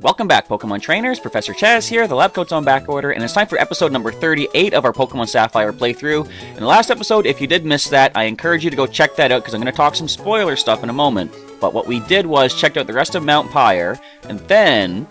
Welcome back, Pokemon Trainers. Professor Chaz here, the lab coat's on back order, and it's time for episode number 38 of our Pokemon Sapphire playthrough. In the last episode, if you did miss that, I encourage you to go check that out, because I'm going to talk some spoiler stuff in a moment. But what we did was checked out the rest of Mount Pyre, and then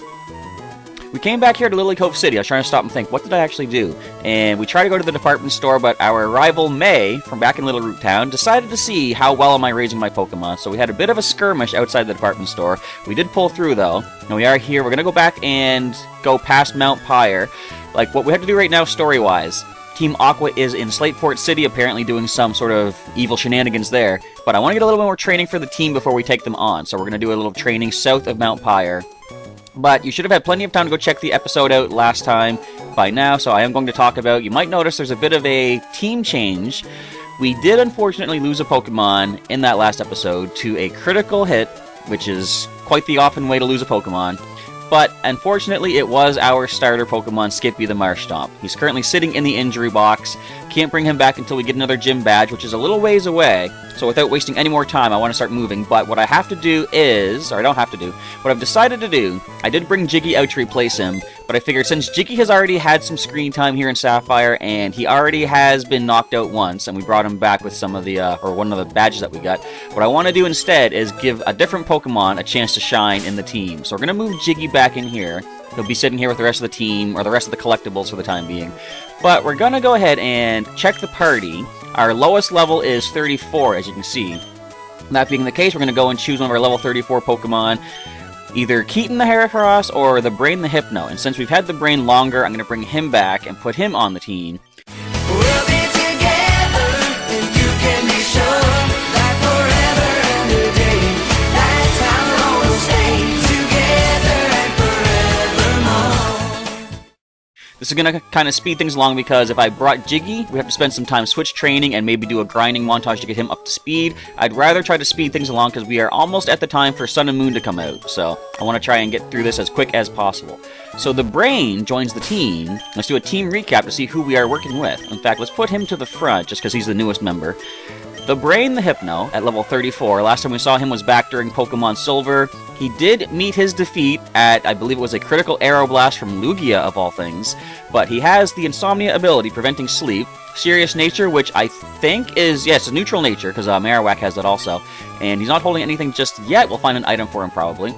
we came back here to Lily Cove City. I was trying to stop and think, what did I actually do? And we tried to go to the department store, but our rival May, from back in Little Root Town, decided to see how well am I raising my Pokemon. So we had a bit of a skirmish outside the department store. We did pull through, though. And we are here. We're going to go back and go past Mount Pyre. Like, what we have to do right now, story-wise. Team Aqua is in Slateport City, apparently doing some sort of evil shenanigans there. But I want to get a little bit more training for the team before we take them on. So we're going to do a little training south of Mount Pyre. But you should have had plenty of time to go check the episode out last time by now, so I am going to talk about, you might notice there's a bit of a team change. We did unfortunately lose a Pokemon in that last episode to a critical hit, which is quite the often way to lose a Pokemon. But unfortunately, it was our starter Pokemon, Skippy the Marshtomp. He's currently sitting in the injury box. Can't bring him back until we get another gym badge, which is a little ways away. So without wasting any more time, I want to start moving. But what I have to do is, or I don't have to do, what I've decided to do, I did bring Jiggy out to replace him, but I figured since Jiggy has already had some screen time here in Sapphire, and he already has been knocked out once, and we brought him back with some of the, or one of the badges that we got, what I want to do instead is give a different Pokemon a chance to shine in the team. So we're going to move Jiggy back in here. He'll be sitting here with the rest of the team, or the rest of the collectibles for the time being. But we're going to go ahead and check the party. Our lowest level is 34, as you can see. That being the case, we're going to go and choose one of our level 34 Pokemon. Either Keaton the Heracross or the Brain the Hypno. And since we've had the Brain longer, I'm going to bring him back and put him on the team. We'll be together, and you can be sure that forever and a day, that's how we'll stay together and forevermore. This is going to kind of speed things along because if I brought Jiggy, we have to spend some time switch training and maybe do a grinding montage to get him up to speed. I'd rather try to speed things along because we are almost at the time for Sun and Moon to come out. So I want to try and get through this as quick as possible. So the Brain joins the team. Let's do a team recap to see who we are working with. In fact, let's put him to the front just because he's the newest member. The Brain the Hypno at level 34. Last time we saw him was back during Pokemon Silver. He did meet his defeat at, I believe it was a critical Arrow Blast from Lugia of all things. But he has the Insomnia ability, preventing sleep. Serious Nature, which I think is, yes, a neutral nature, because Marowak has that also. And he's not holding anything just yet. We'll find an item for him probably.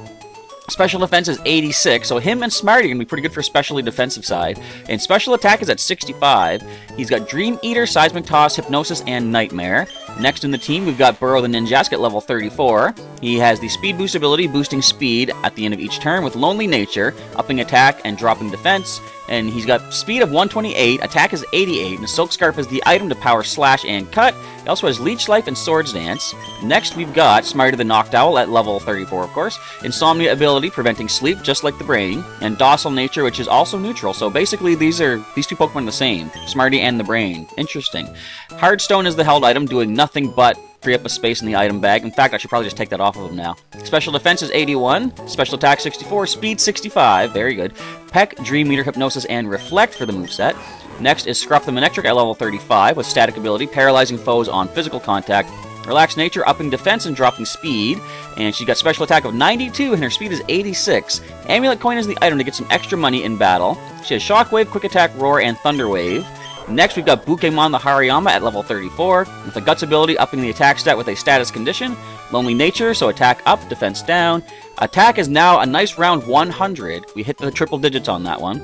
Special defense is 86, so him and Smarty are going to be pretty good for especially defensive side. And special attack is at 65. He's got Dream Eater, Seismic Toss, Hypnosis, and Nightmare. Next in the team, we've got Burrow the Ninjask at level 34. He has the Speed Boost ability, boosting speed at the end of each turn with Lonely Nature, upping attack and dropping defense. And he's got speed of 128, attack is 88, and Silk Scarf is the item to power Slash and Cut. He also has Leech Life and Swords Dance. Next, we've got Smarty the Noctowl at level 34, of course. Insomnia ability, preventing sleep, just like the Brain. And Docile Nature, which is also neutral. So basically, these two Pokemon are the same. Smarty and the Brain. Interesting. Hardstone is the held item, doing nothing but free up a space in the item bag. In fact, I should probably just take that off of him now. Special defense is 81, special attack 64, speed 65, very good. Peck, Dream Eater, Hypnosis, and Reflect for the moveset. Next is Scruff the Manectric at level 35 with static ability, paralyzing foes on physical contact. Relaxed Nature, upping defense and dropping speed. And she got special attack of 92 and her speed is 86. Amulet Coin is the item to get some extra money in battle. She has Shockwave, Quick Attack, Roar, and Thunder Wave. Next, we've got Bukemon the Hariyama at level 34, with the Guts ability upping the attack stat with a status condition. Lonely Nature, so attack up, defense down. Attack is now a nice round 100. We hit the triple digits on that one.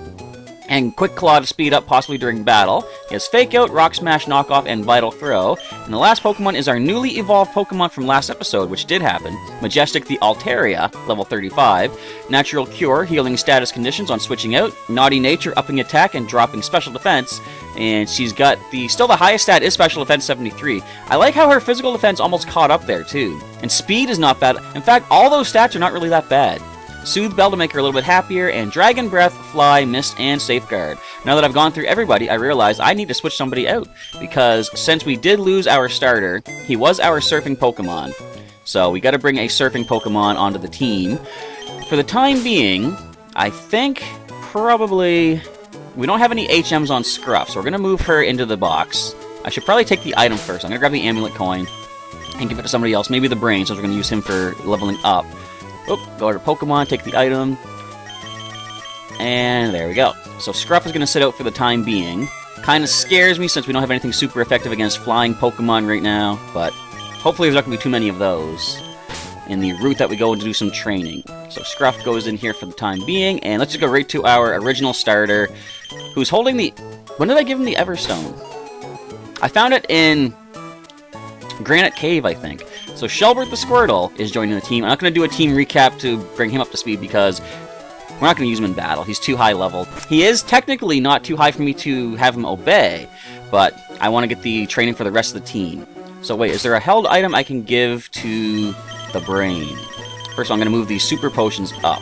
And Quick Claw to speed up, possibly during battle. He has Fake Out, Rock Smash, Knockoff, and Vital Throw. And the last Pokemon is our newly evolved Pokemon from last episode, which did happen. Majestic the Altaria, level 35. Natural Cure, healing status conditions on switching out. Naughty Nature, upping attack and dropping special defense. And she's got still the highest stat is special defense 73. I like how her physical defense almost caught up there too. And speed is not bad. In fact, all those stats are not really that bad. Soothe Bell to make her a little bit happier, and Dragon Breath, Fly, Mist, and Safeguard. Now that I've gone through everybody, I realize I need to switch somebody out, because since we did lose our starter, he was our surfing Pokemon. So we gotta bring a surfing Pokemon onto the team. For the time being, I think probably we don't have any HMs on Scruff, so we're gonna move her into the box. I should probably take the item first. I'm gonna grab the Amulet Coin and give it to somebody else, maybe the Brain, since we're gonna use him for leveling up. Oh, go to Pokemon, take the item. And there we go. So Scruff is going to sit out for the time being. Kind of scares me since we don't have anything super effective against flying Pokemon right now, but hopefully there's not going to be too many of those in the route that we go to do some training. So Scruff goes in here for the time being, and let's just go right to our original starter, who's holding the... When did I give him the Everstone? I found it in Granite Cave, I think. So Shelbert the Squirtle is joining the team. I'm not going to do a team recap to bring him up to speed because we're not going to use him in battle. He's too high level. He is technically not too high for me to have him obey, but I want to get the training for the rest of the team. So wait, is there a held item I can give to the brain? First of all, I'm going to move these super potions up.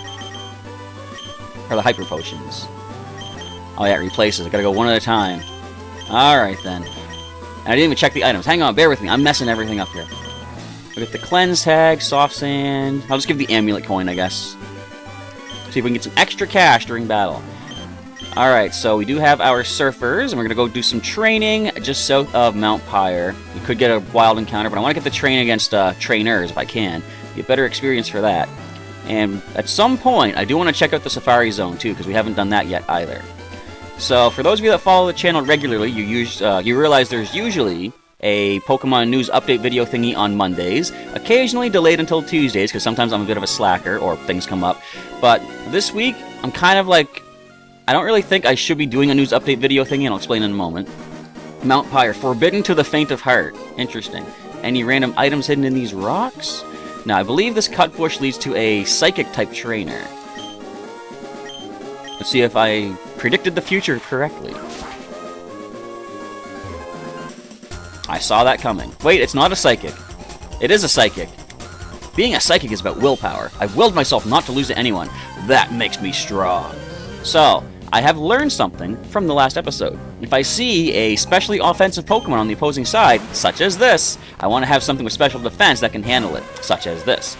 Or the hyper potions. Oh yeah, it replaces. I gotta go one at a time. Alright then. And I didn't even check the items. Hang on, bear with me. I'm messing everything up here. We get the cleanse tag, soft sand. I'll just give the amulet coin, I guess. See if we can get some extra cash during battle. Alright, so we do have our surfers, and we're gonna go do some training just south of Mount Pyre. We could get a wild encounter, but I want to get the training against trainers if I can. Get better experience for that. And at some point, I do want to check out the Safari Zone too, because we haven't done that yet either. So, for those of you that follow the channel regularly, you realize there's usually a Pokemon news update video thingy on Mondays, occasionally delayed until Tuesdays, because sometimes I'm a bit of a slacker, or things come up. But this week, I'm kind of like, I don't really think I should be doing a news update video thingy, and I'll explain in a moment. Mount Pyre, forbidden to the faint of heart. Interesting. Any random items hidden in these rocks? Now, I believe this cut bush leads to a Psychic-type trainer. Let's see if I predicted the future correctly. I saw that coming. Wait, it's not a Psychic. It is a Psychic. Being a Psychic is about willpower. I've willed myself not to lose to anyone. That makes me strong. So, I have learned something from the last episode. If I see a specially offensive Pokemon on the opposing side, such as this, I want to have something with special defense that can handle it, such as this.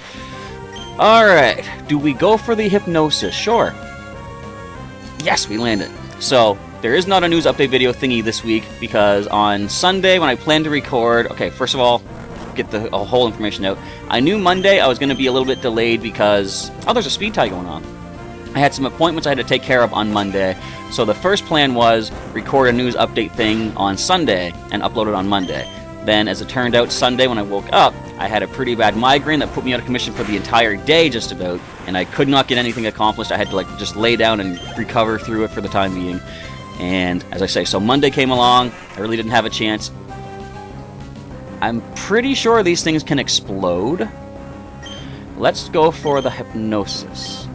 Alright, do we go for the Hypnosis? Sure. Yes, we landed. So, there is not a news update video thingy this week, because on Sunday when I planned to record... Okay, first of all, get the whole information out. I knew Monday I was going to be a little bit delayed because... Oh, there's a speed tie going on. I had some appointments I had to take care of on Monday, so the first plan was record a news update thing on Sunday and upload it on Monday. Then, as it turned out, Sunday when I woke up, I had a pretty bad migraine that put me out of commission for the entire day just about, and I could not get anything accomplished. I had to just lay down and recover through it for the time being. And, as I say, so Monday came along, I really didn't have a chance. I'm pretty sure these things can explode. Let's go for the Hypnosis.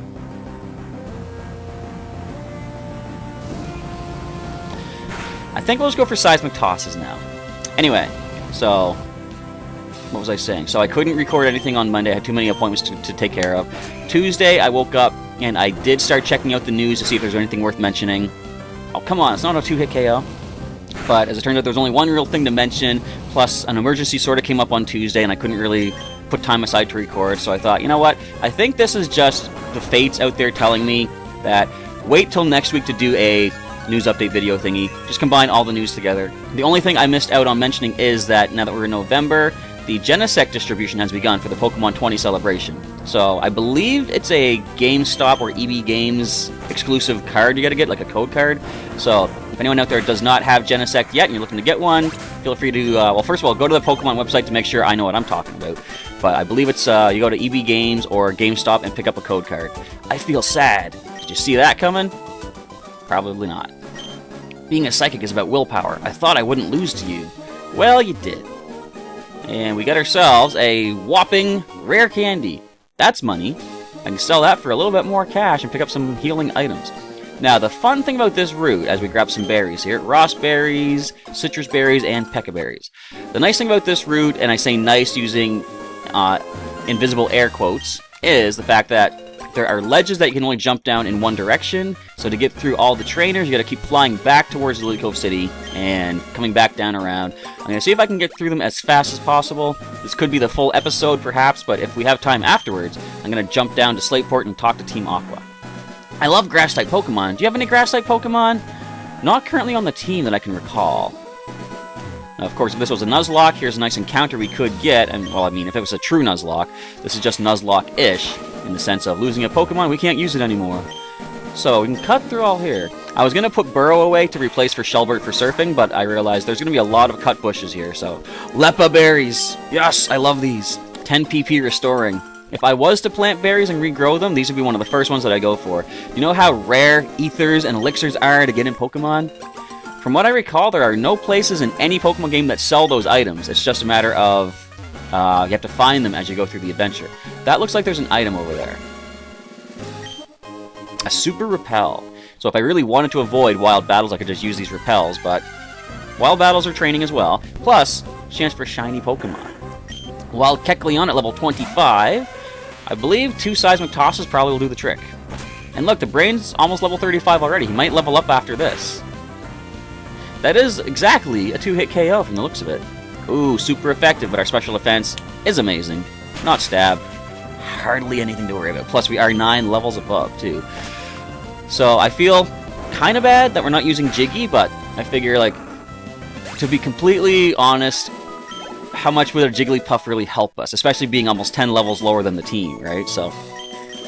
I think we'll just go for Seismic Tosses now. Anyway, so... What was I saying? So I couldn't record anything on Monday. I had too many appointments to take care of. Tuesday, I woke up, and I did start checking out the news to see if there's anything worth mentioning. Oh, come on, it's not a 2-hit KO. But as it turned out, there was only one real thing to mention, plus an emergency sort of came up on Tuesday, and I couldn't really put time aside to record, so I thought, you know what? I think this is just the fates out there telling me that wait till next week to do a news update video thingy. Just combine all the news together. The only thing I missed out on mentioning is that now that we're in November, the Genesect distribution has begun for the Pokemon 20 celebration. So I believe it's a GameStop or EB Games exclusive card you gotta get, like a code card. So if anyone out there does not have Genesect yet and you're looking to get one, feel free to, well, first of all, go to the Pokemon website to make sure I know what I'm talking about. But I believe it's, you go to EB Games or GameStop and pick up a code card. I feel sad. Did you see that coming? Probably not. Being a Psychic is about willpower. I thought I wouldn't lose to you. Well, you did. And we got ourselves a whopping rare candy. That's money. I can sell that for a little bit more cash and pick up some healing items. Now, the fun thing about this route, as we grab some berries here, Ross berries, citrus berries, and Pekka berries. The nice thing about this route, and I say nice using invisible air quotes, is the fact that there are ledges that you can only jump down in one direction, so to get through all the trainers, you gotta keep flying back towards Lily Cove City and coming back down around. I'm gonna see if I can get through them as fast as possible. This could be the full episode, perhaps, but if we have time afterwards, I'm gonna jump down to Slateport and talk to Team Aqua. I love Grass-type Pokemon. Do you have any Grass-type Pokemon? Not currently on the team that I can recall. Now, of course, if this was a Nuzlocke, here's a nice encounter we could get, and, well, I mean, if it was a true Nuzlocke, this is just Nuzlocke-ish, in the sense of losing a Pokemon, we can't use it anymore. So we can cut through all here. I was going to put Burrow away to replace for Shelbert for surfing, but I realized there's going to be a lot of cut bushes here, so... Lepa berries! Yes, I love these. 10 PP restoring. If I was to plant berries and regrow them, these would be one of the first ones that I go for. You know how rare ethers and elixirs are to get in Pokemon? From what I recall, there are no places in any Pokemon game that sell those items. It's just a matter of you have to find them as you go through the adventure. That looks like there's an item over there. A Super Repel. So if I really wanted to avoid wild battles, I could just use these repels, but wild battles are training as well. Plus, chance for shiny Pokemon. Wild Kecleon at level 25. I believe 2 seismic tosses probably will do the trick. And look, the brain's almost level 35 already. He might level up after this. That is exactly a 2-hit KO from the looks of it. Ooh, super effective, but our special defense is amazing. Not stab. Hardly anything to worry about. Plus, we are 9 levels above, too. So, I feel kind of bad that we're not using Jiggy, but I figure, like, to be completely honest, how much would a Jigglypuff really help us? Especially being almost 10 levels lower than the team, right? So,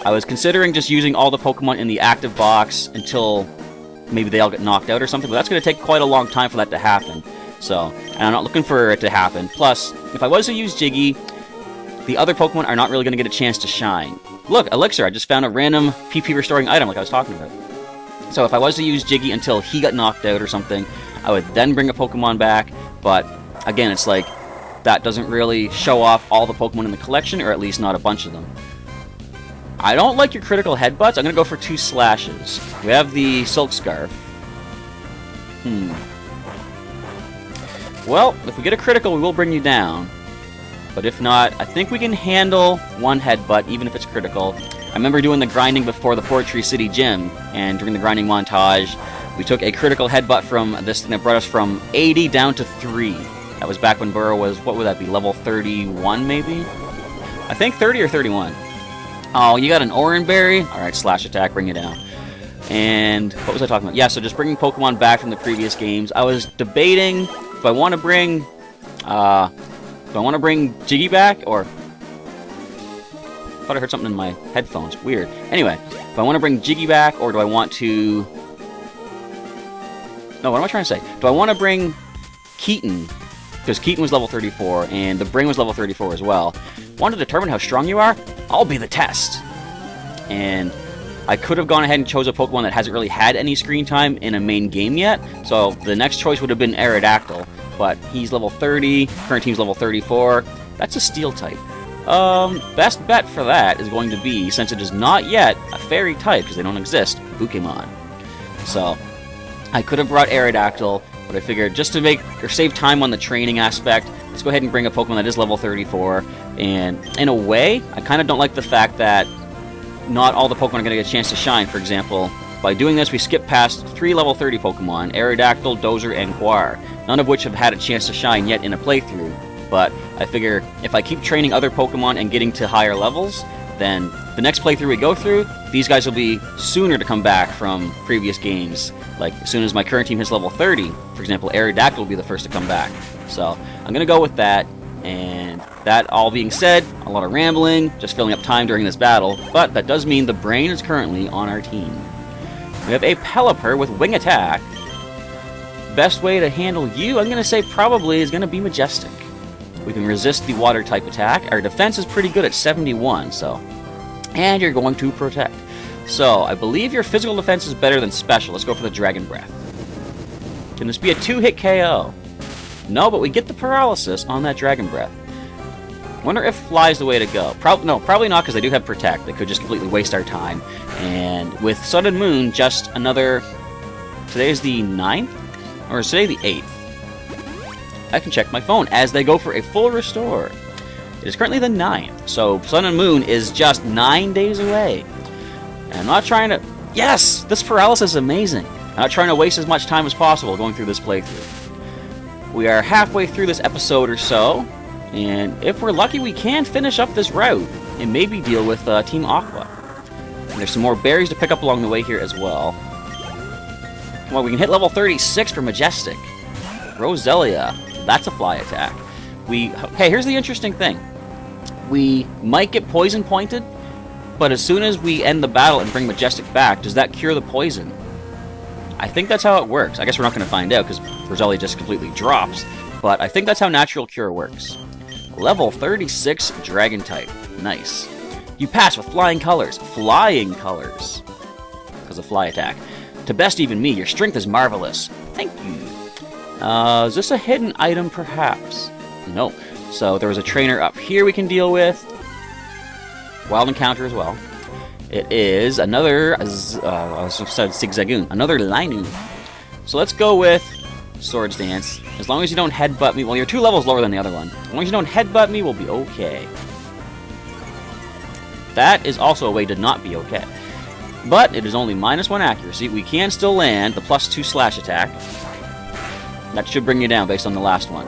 I was considering just using all the Pokemon in the active box until maybe they all get knocked out or something, but that's going to take quite a long time for that to happen. So, and I'm not looking for it to happen. Plus, if I was to use Jiggy, the other Pokemon are not really going to get a chance to shine. Look, Elixir, I just found a random PP restoring item like I was talking about. So if I was to use Jiggy until he got knocked out or something, I would then bring a Pokemon back, but again, it's like, that doesn't really show off all the Pokemon in the collection, or at least not a bunch of them. I don't like your critical headbutts. I'm going to go for 2 slashes. We have the Silk Scarf. Well, if we get a critical, we will bring you down. But if not, I think we can handle 1 headbutt, even if it's critical. I remember doing the grinding before the Fortree City Gym, and during the grinding montage, we took a critical headbutt from this thing that brought us from 80 down to 3. That was back when Burrow was, what would that be, level 31 maybe? I think 30 or 31. Oh, you got an Oranberry? Alright, slash attack, bring it down. And what was I talking about? Yeah, so just bringing Pokemon back from the previous games. I was debating if I want to bring, Jiggy back, or... I thought I heard something in my headphones. Weird. Anyway, if I want to bring Jiggy back, or do I want to... No, what am I trying to say? Do I want to bring Keaton? Because Keaton was level 34, and the Brain was level 34 as well. Want to determine how strong you are? I'll be the test. And I could have gone ahead and chose a Pokemon that hasn't really had any screen time in a main game yet, so the next choice would have been Aerodactyl, but he's level 30, current team's level 34. That's a Steel type. Best bet for that is going to be, since it is not yet a Fairy type, because they don't exist, Pokémon. So, I could have brought Aerodactyl, but I figured just to make or save time on the training aspect, let's go ahead and bring a Pokemon that is level 34. And in a way, I kind of don't like the fact that not all the Pokemon are going to get a chance to shine. For example, by doing this, we skip past 3 level 30 Pokemon, Aerodactyl, Dozer, and Quar, none of which have had a chance to shine yet in a playthrough. But I figure if I keep training other Pokemon and getting to higher levels, then the next playthrough we go through, these guys will be sooner to come back from previous games. Like, as soon as my current team hits level 30, for example, Aerodactyl will be the first to come back. So, I'm going to go with that, and that all being said, a lot of rambling, just filling up time during this battle, but that does mean the Brain is currently on our team. We have a Pelipper with Wing Attack. Best way to handle you, I'm going to say probably is going to be Majestic. We can resist the Water type attack. Our defense is pretty good at 71, so... And you're going to Protect. So, I believe your physical defense is better than special. Let's go for the Dragon Breath. Can this be a 2-hit KO? No, but we get the paralysis on that Dragon Breath. Wonder if Fly's the way to go. No, probably not, because they do have Protect. They could just completely waste our time. And with Sun and Moon, just another... Today's the 9th? Or is today the 8th? I can check my phone as they go for a full restore. It is currently the 9th, so Sun and Moon is just 9 days away. And I'm not trying to... Yes! This paralysis is amazing. I'm not trying to waste as much time as possible going through this playthrough. We are halfway through this episode or so, and if we're lucky, we can finish up this route and maybe deal with Team Aqua. And there's some more berries to pick up along the way here as well. Come on, we can hit level 36 for Majestic. Roselia. That's a Fly attack. Hey, here's the interesting thing. We might get Poison Pointed, but as soon as we end the battle and bring Majestic back, does that cure the poison? I think that's how it works. I guess we're not going to find out because Roselia just completely drops, but I think that's how Natural Cure works. Level 36 Dragon type. Nice. You pass with flying colors. Flying colors. Because of fly attack. To best even me, your strength is marvelous. Thank you. Is this a hidden item, perhaps? No. So there was a trainer up here we can deal with. Wild encounter as well. It is another, I said Zigzagoon, another Linu. So let's go with Swords Dance. As long as you don't headbutt me, well, you're 2 levels lower than the other one. As long as you don't headbutt me, we'll be okay. That is also a way to not be okay. But it is only -1 accuracy. We can still land the +2 slash attack. That should bring you down based on the last one.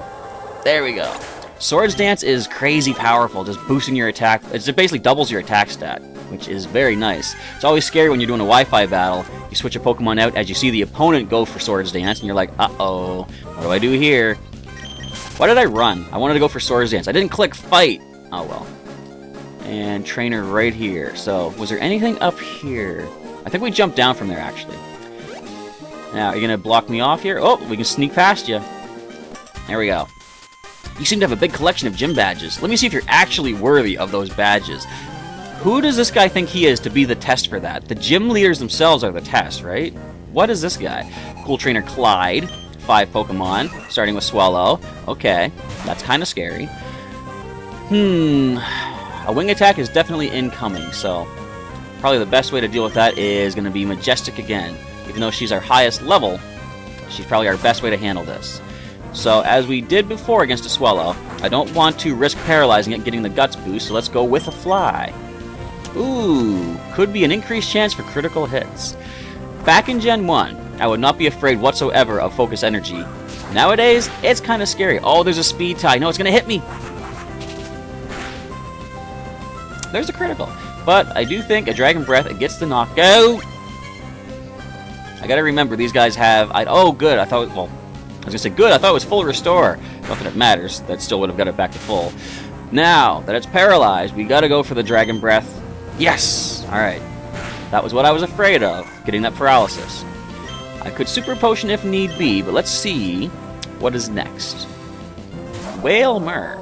There we go. Swords Dance is crazy powerful, just boosting your attack. It basically doubles your attack stat, which is very nice. It's always scary when you're doing a Wi-Fi battle. You switch a Pokemon out as you see the opponent go for Swords Dance, and you're like, uh-oh, what do I do here? Why did I run? I wanted to go for Swords Dance. I didn't click Fight. Oh, well. And Trainer right here. So, was there anything up here? I think we jumped down from there, actually. Now, are you going to block me off here? Oh, we can sneak past you. There we go. You seem to have a big collection of gym badges. Let me see if you're actually worthy of those badges. Who does this guy think he is to be the test for that? The gym leaders themselves are the test, right? What is this guy? Cool Trainer Clyde. 5 Pokemon, starting with Swallow. Okay, that's kind of scary. A wing attack is definitely incoming, so probably the best way to deal with that is going to be Majestic again. Even though she's our highest level, she's probably our best way to handle this. So, as we did before against a Swallow, I don't want to risk paralyzing it, getting the Guts boost, so let's go with a Fly. Ooh, could be an increased chance for critical hits. Back in Gen 1, I would not be afraid whatsoever of Focus Energy. Nowadays, it's kind of scary. Oh, there's a Speed tie. No, it's going to hit me. There's a critical. But I do think a Dragon Breath, it gets the knockout. I gotta remember, these guys have... oh, good. I thought... well, I was gonna say good. I thought it was full restore. Not that it matters. That still would have got it back to full. Now that it's paralyzed, we gotta go for the Dragon Breath. Yes! Alright. That was what I was afraid of, getting that paralysis. I could Super Potion if need be, but let's see what is next. Wailmer.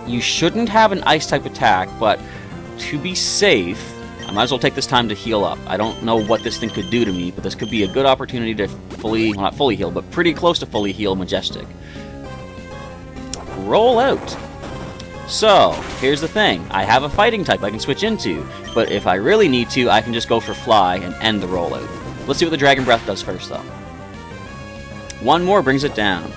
You shouldn't have an Ice-type attack, but to be safe, I might as well take this time to heal up. I don't know what this thing could do to me, but this could be a good opportunity to fully, well, not fully heal, but pretty close to fully heal Majestic. Roll out. So, here's the thing. I have a fighting type I can switch into, but if I really need to, I can just go for Fly and end the rollout. Let's see what the Dragon Breath does first, though. One more brings it down.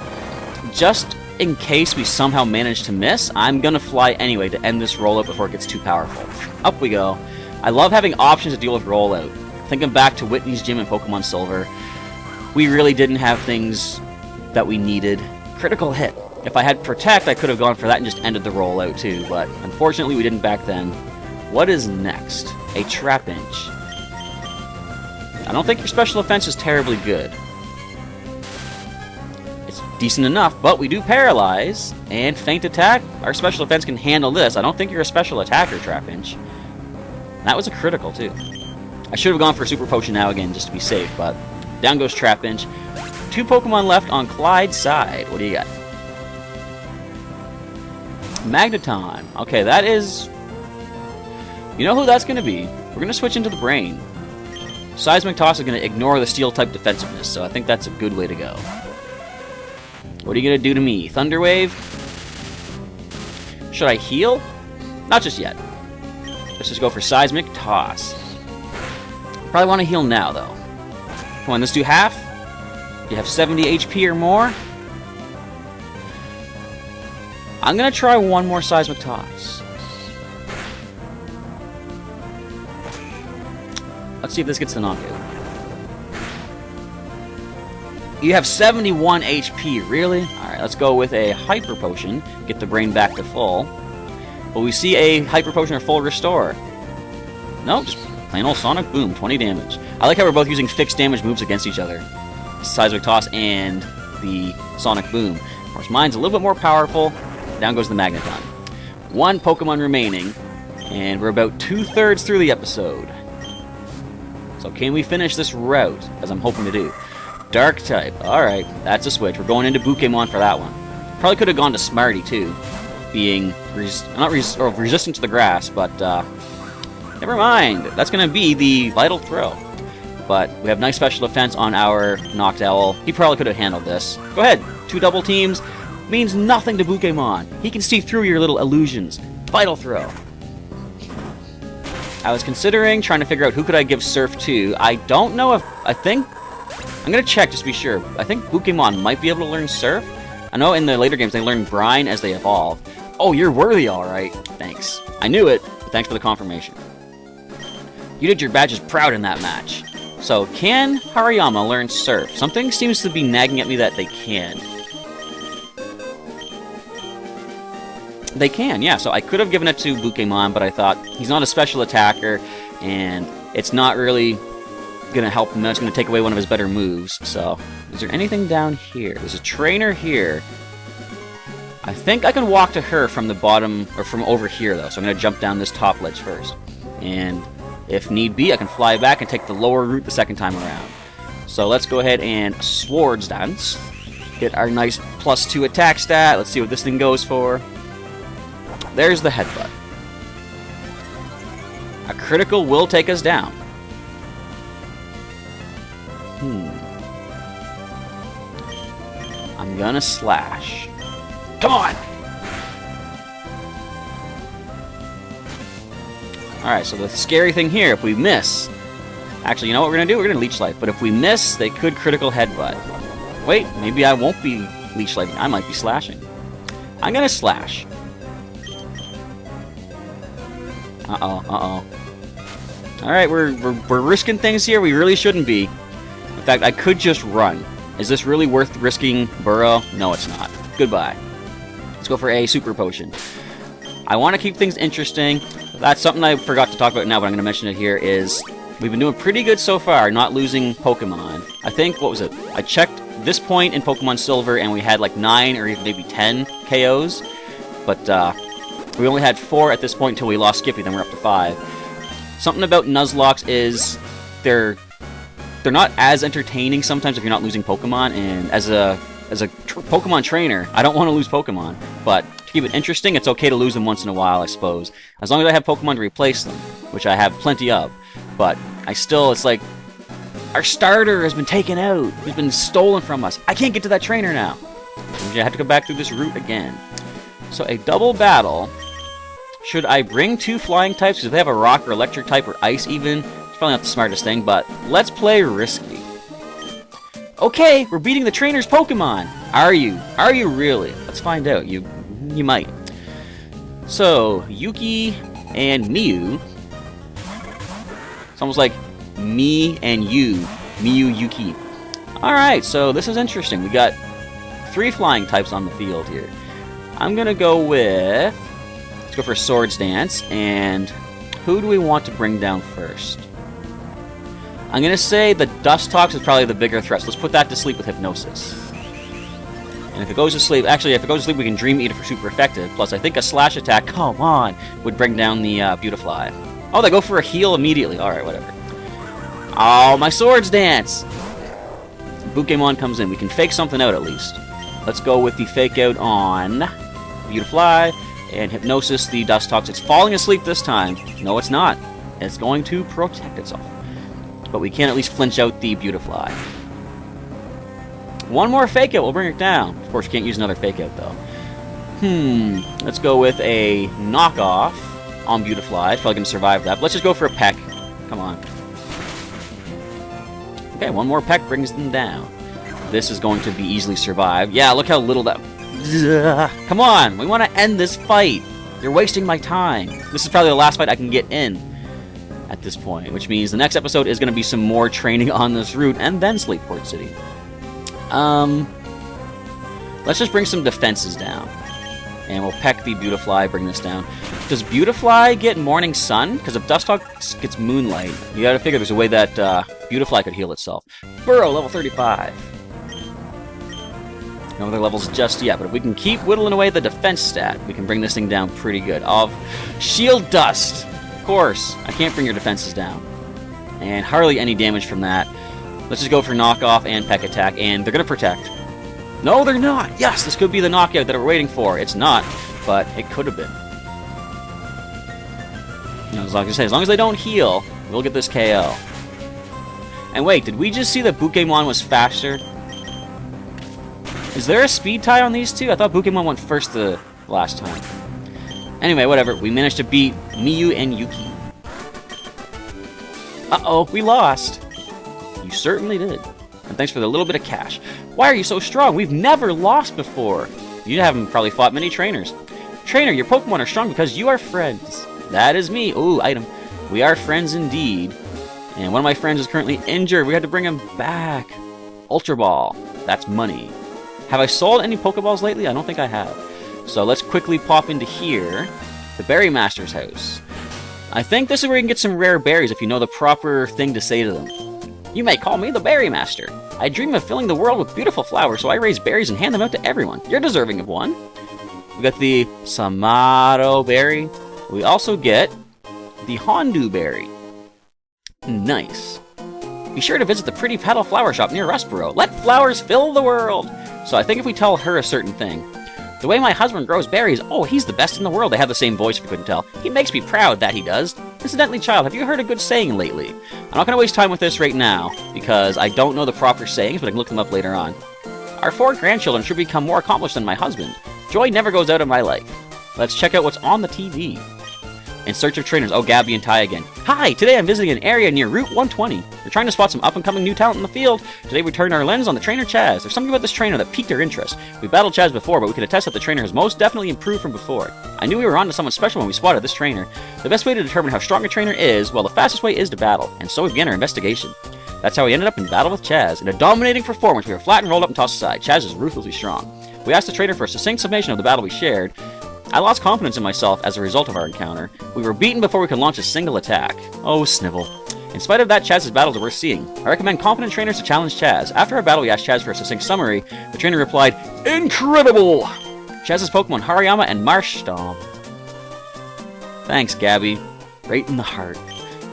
Just in case we somehow manage to miss, I'm gonna Fly anyway to end this rollout before it gets too powerful. Up we go. I love having options to deal with rollout. Thinking back to Whitney's gym in Pokemon Silver, we really didn't have things that we needed. Critical hit. If I had Protect, I could have gone for that and just ended the rollout too, but unfortunately we didn't back then. What is next? A Trapinch. I don't think your special offense is terribly good. It's decent enough, but we do Paralyze and Feint Attack. Our special offense can handle this. I don't think you're a special attacker, Trapinch. That was a critical, too. I should have gone for a Super Potion now again, just to be safe, but down goes Trapinch. 2 Pokemon left on Clyde's side. What do you got? Magneton. Okay, that is... you know who that's going to be. We're going to switch into the Brain. Seismic Toss is going to ignore the Steel-type defensiveness, so I think that's a good way to go. What are you going to do to me? Thunder Wave? Should I heal? Not just yet. Let's just go for Seismic Toss. Probably want to heal now, though. Come on, let's do half. You have 70 HP or more. I'm going to try one more Seismic Toss. Let's see if this gets the knockout. You have 71 HP, really? Alright, let's go with a Hyper Potion. Get the Brain back to full. Will we see a Hyper Potion or full restore? No, just plain old Sonic Boom, 20 damage. I like how we're both using fixed damage moves against each other. Seismic Toss and the Sonic Boom. Of course, mine's a little bit more powerful. Down goes the Magneton. 1 Pokemon remaining. And we're about 2/3 through the episode. So can we finish this route, as I'm hoping to do? Dark type. Alright, that's a switch. We're going into Pokémon for that one. Probably could have gone to Smarty, too. Being, resistant to the grass, but, never mind. That's going to be the Vital Throw. But we have nice special defense on our Noctowl. He probably could have handled this. Go ahead. 2 double teams means nothing to Pokémon. He can see through your little illusions. Vital Throw. I was considering trying to figure out who could I give Surf to. I don't know if... I'm going to check just to be sure. I think Pokémon might be able to learn Surf. I know in the later games they learn Brine as they evolve. Oh, you're worthy, alright. Thanks. I knew it, but thanks for the confirmation. You did your badges proud in that match. So, can Hariyama learn Surf? Something seems to be nagging at me that they can. They can, yeah. So I could have given it to Pokémon, but I thought he's not a special attacker, and it's not really going to help him. It's going to take away one of his better moves. So, is there anything down here? There's a trainer here. I think I can walk to her from the bottom, or from over here, though. So I'm going to jump down this top ledge first. And if need be, I can fly back and take the lower route the second time around. So let's go ahead and Swords Dance. Get our nice +2 attack stat. Let's see what this thing goes for. There's the headbutt. A critical will take us down. I'm gonna slash. Come on! Alright, so the scary thing here, if we miss... Actually, you know what we're gonna do? We're gonna Leech Life. But if we miss, they could critical headbutt. Wait, maybe I won't be Leech Life. I might be slashing. I'm gonna slash. Alright, we're risking things here we really shouldn't be. In fact, I could just run. Is this really worth risking Burrow? No, it's not. Goodbye. Let's go for a Super Potion. I want to keep things interesting. That's something I forgot to talk about now, but I'm going to mention it here, is we've been doing pretty good so far, not losing Pokemon. I think, what was it? I checked this point in Pokemon Silver, and we had like 9 or even maybe 10 KOs. But, we only had 4 at this point until we lost Skippy, then we're up to 5. Something about Nuzlocke is they're not as entertaining sometimes if you're not losing Pokemon, and as a Pokemon trainer, I don't want to lose Pokemon, but to keep it interesting, it's okay to lose them once in a while, I suppose. As long as I have Pokemon to replace them, which I have plenty of, but it's like, our starter has been taken out, he's been stolen from us, I can't get to that trainer now. I have to go back through this route again. So a double battle. Should I bring 2 flying types? Because if they have a rock or electric type or ice even, it's probably not the smartest thing, but let's play risky. Okay, we're beating the trainer's Pokemon. Are you? Are you really? Let's find out. You might. So, Yuki and Miu. It's almost like me and you. Miu, Yuki. Alright, so this is interesting. We got 3 flying types on the field here. I'm gonna go with... Let's go for Swords Dance, and who do we want to bring down first? I'm gonna say the Dustox is probably the bigger threat, so let's put that to sleep with Hypnosis. And if it goes to sleep, actually if it goes to sleep we can Dream Eater for super effective, plus I think a Slash attack, come on, would bring down the Beautifly. Oh, they go for a heal immediately, alright, whatever. Oh, my Swords Dance! Pokémon comes in, we can fake something out at least. Let's go with the fake out on Beautifly, and Hypnosis the Dustox. It's falling asleep this time. No, it's not. It's going to protect itself. But we can at least flinch out the Beautifly. One more fake out will bring it down. Of course, you can't use another fake out though. Let's go with a knockoff on Beautifly. It's probably going to survive that. But let's just go for a peck. Come on. Okay, one more peck brings them down. This is going to be easily survived. Yeah, look how little that... Come on, we want to end this fight. You're wasting my time. This is probably the last fight I can get in at this point, which means the next episode is going to be some more training on this route, and then Sleeport City. Let's just bring some defenses down. And we'll peck the Beautifly, bring this down. Does Beautifly get Morning Sun? Because if Dustox gets Moonlight, you gotta figure there's a way that Beautifly could heal itself. Burrow, level 35. No other levels just yet, but if we can keep whittling away the defense stat, we can bring this thing down pretty good. Of shield dust! Of course, I can't bring your defenses down. And hardly any damage from that. Let's just go for knockoff and peck attack, and they're going to protect. No, they're not! Yes, this could be the knockout that we're waiting for. It's not, but it could have been. You know, as long as they don't heal, we'll get this KO. And wait, did we just see that Pokémon was faster? Is there a speed tie on these two? I thought Pokémon went first the last time. Anyway, whatever. We managed to beat Miyu and Yuki. Uh-oh, we lost. You certainly did. And thanks for the little bit of cash. Why are you so strong? We've never lost before. You haven't probably fought many trainers. Trainer, your Pokemon are strong because you are friends. That is me. Ooh, item. We are friends indeed. And one of my friends is currently injured. We had to bring him back. Ultra Ball. That's money. Have I sold any Pokeballs lately? I don't think I have. So let's quickly pop into here. The Berry Master's house. I think this is where you can get some rare berries if you know the proper thing to say to them. You may call me the Berry Master. I dream of filling the world with beautiful flowers, so I raise berries and hand them out to everyone. You're deserving of one. We got the Samato Berry. We also get the Hondu Berry. Nice. Be sure to visit the pretty petal flower shop near Rustboro. Let flowers fill the world. So I think if we tell her a certain thing. The way my husband grows berries, oh, he's the best in the world. They have the same voice if you couldn't tell. He makes me proud, that he does. Incidentally, child, have you heard a good saying lately? I'm not going to waste time with this right now, because I don't know the proper sayings, but I can look them up later on. Our 4 grandchildren should become more accomplished than my husband. Joy never goes out of my life. Let's check out what's on the TV. In search of trainers. Oh, Gabby and Ty again. Hi! Today I'm visiting an area near Route 120. We're trying to spot some up-and-coming new talent in the field. Today we turned our lens on the trainer Chaz. There's something about this trainer that piqued our interest. We battled Chaz before, but we could attest that the trainer has most definitely improved from before. I knew we were on to someone special when we spotted this trainer. The best way to determine how strong a trainer is, well, the fastest way is to battle. And so we began our investigation. That's how we ended up in battle with Chaz. In a dominating performance, we were flattened, rolled up, and tossed aside. Chaz is ruthlessly strong. We asked the trainer for a succinct summation of the battle we shared. I lost confidence in myself as a result of our encounter. We were beaten before we could launch a single attack. Oh, Snivel. In spite of that, Chaz's battles are worth seeing. I recommend confident trainers to challenge Chaz. After our battle, we asked Chaz for a succinct summary. The trainer replied, Incredible! Chaz's Pokemon Hariyama and Marshtomp. Thanks, Gabby. Right in the heart.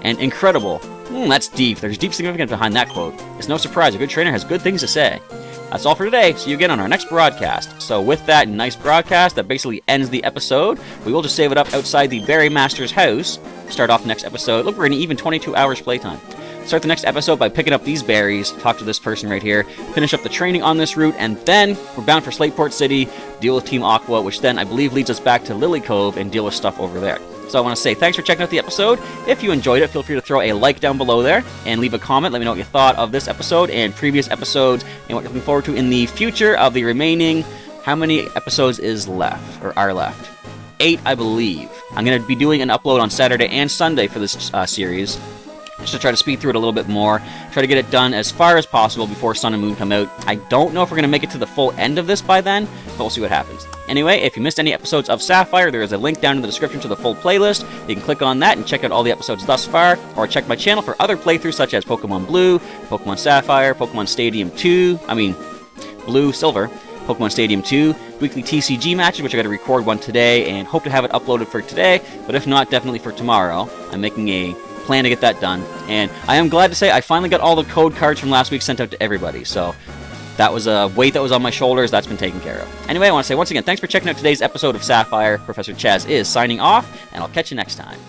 And incredible. That's deep. There's deep significance behind that quote. It's no surprise a good trainer has good things to say. That's all for today. See you again on our next broadcast. So with that nice broadcast that basically ends the episode, we will just save it up outside the Berry Master's house. Start off the next episode. Look, we're in even 22 hours playtime. Start the next episode by picking up these berries, talk to this person right here, finish up the training on this route, and then we're bound for Slateport City, deal with Team Aqua, which then I believe leads us back to Lily Cove and deal with stuff over there. So I want to say thanks for checking out the episode. If you enjoyed it, feel free to throw a like down below there and leave a comment. Let me know what you thought of this episode and previous episodes and what you're looking forward to in the future of the remaining... How many episodes is left, or are left? 8, I believe. I'm going to be doing an upload on Saturday and Sunday for this series, just to try to speed through it a little bit more, try to get it done as far as possible before Sun and Moon come out. I don't know if we're going to make it to the full end of this by then, but we'll see what happens. Anyway, if you missed any episodes of Sapphire, there is a link down in the description to the full playlist. You can click on that and check out all the episodes thus far, or check my channel for other playthroughs such as Pokemon Blue, Pokemon Sapphire, Pokemon Stadium 2, Blue, Silver, Pokemon Stadium 2, weekly TCG matches, which I got to record one today, and hope to have it uploaded for today, but if not, definitely for tomorrow. I'm making a plan to get that done, and I am glad to say I finally got all the code cards from last week sent out to everybody, so that was a weight that was on my shoulders. That's been taken care of. Anyway, I want to say once again, thanks for checking out today's episode of Sapphire. Professor Chaz is signing off, and I'll catch you next time.